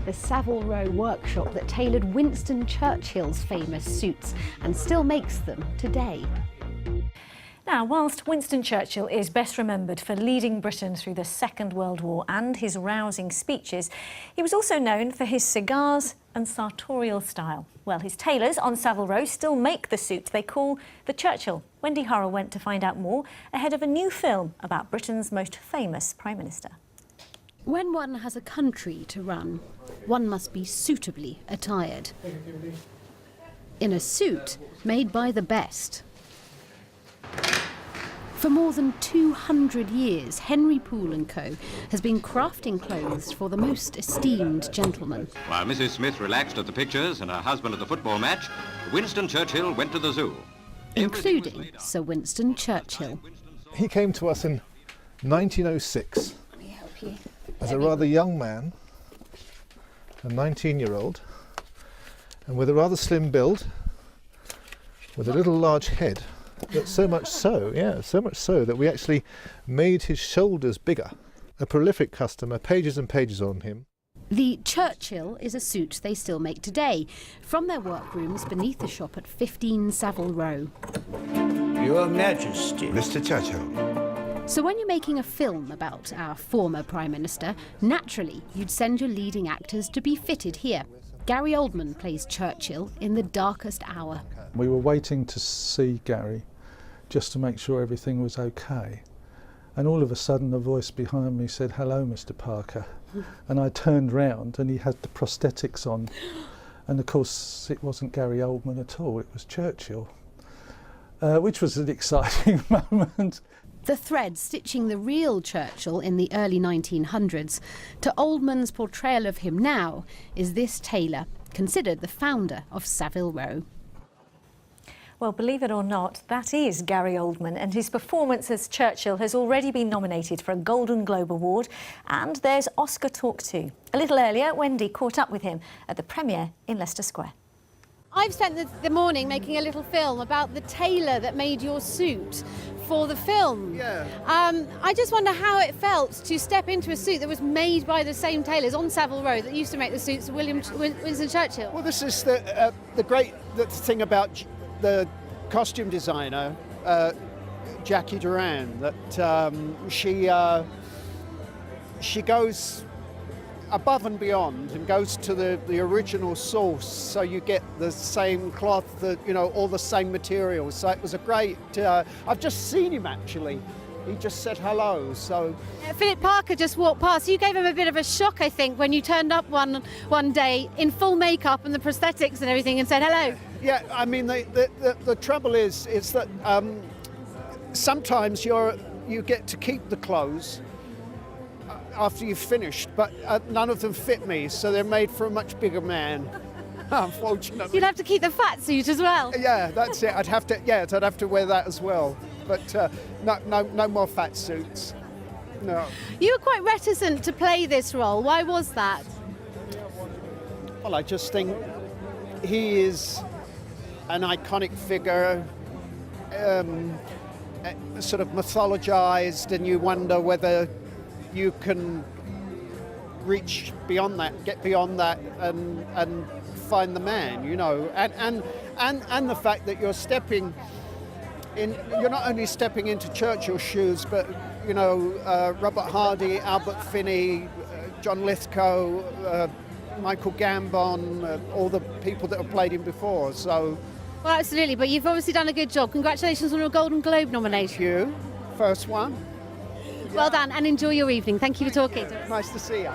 the Savile Row workshop that tailored Winston Churchill's famous suits and still makes them today. Now, whilst Winston Churchill is best remembered for leading Britain through the Second World War and his rousing speeches, he was also known for his cigars and sartorial style. Well, his tailors on Savile Row still make the suits they call the Churchill. Wendy Hurrell went to find out more ahead of a new film about Britain's most famous Prime Minister. When one has a country to run, one must be suitably attired. In a suit made by the best. For more than 200 years, Henry Poole Co has been crafting clothes for the most esteemed gentlemen. While Mrs. Smith relaxed at the pictures and her husband at the football match, Winston Churchill went to the zoo. Including Sir Winston Churchill. He came to us in 1906 as a rather young man, a 19-year-old, and with a rather slim build, with a little large head. But so much so that we actually made his shoulders bigger. A prolific customer, pages and pages on him. The Churchill is a suit they still make today, from their workrooms beneath the shop at 15 Savile Row. Your Majesty. Mr. Churchill. So when you're making a film about our former Prime Minister, naturally you'd send your leading actors to be fitted here. Gary Oldman plays Churchill in The Darkest Hour. We were waiting to see Gary just to make sure everything was okay. And all of a sudden a voice behind me said, "Hello, Mr. Parker." And I turned round and he had the prosthetics on. And of course it wasn't Gary Oldman at all, it was Churchill, which was an exciting moment. The thread stitching the real Churchill in the early 1900s to Oldman's portrayal of him now is this tailor, considered the founder of Savile Row. Well, believe it or not, that is Gary Oldman, and his performance as Churchill has already been nominated for a Golden Globe Award, and there's Oscar talk too. A little earlier, Wendy caught up with him at the premiere in Leicester Square. I've spent the morning making a little film about the tailor that made your suit for the film. Yeah. I just wonder how it felt to step into a suit that was made by the same tailors on Savile Row that used to make the suits of Winston Churchill. Well, this is the great thing about the costume designer, Jackie Duran, that she goes above and beyond and goes to the original source, so you get the same cloth, all the same materials. So it was a great. I've just seen him actually. He just said hello. So Philip Parker just walked past. You gave him a bit of a shock, I think, when you turned up one day in full makeup and the prosthetics and everything and said hello. Yeah, I mean the trouble is that sometimes you get to keep the clothes after you've finished, but none of them fit me, so they're made for a much bigger man. Unfortunately. You'd have to keep the fat suit as well. Yeah, that's it. I'd have to wear that as well. But no more fat suits. No. You were quite reticent to play this role. Why was that? Well, I just think he is an iconic figure, sort of mythologized, and you wonder whether you can reach beyond that, get beyond that, and find the man, and the fact that you're stepping in. You're not only stepping into Churchill's shoes, but Robert Hardy, Albert Finney, John Lithgow, Michael Gambon, all the people that have played him before. So, well, absolutely. But you've obviously done a good job. Congratulations on your Golden Globe nomination. Thank you. First one. Well done, and enjoy your evening. Thank you for talking. Nice to see you.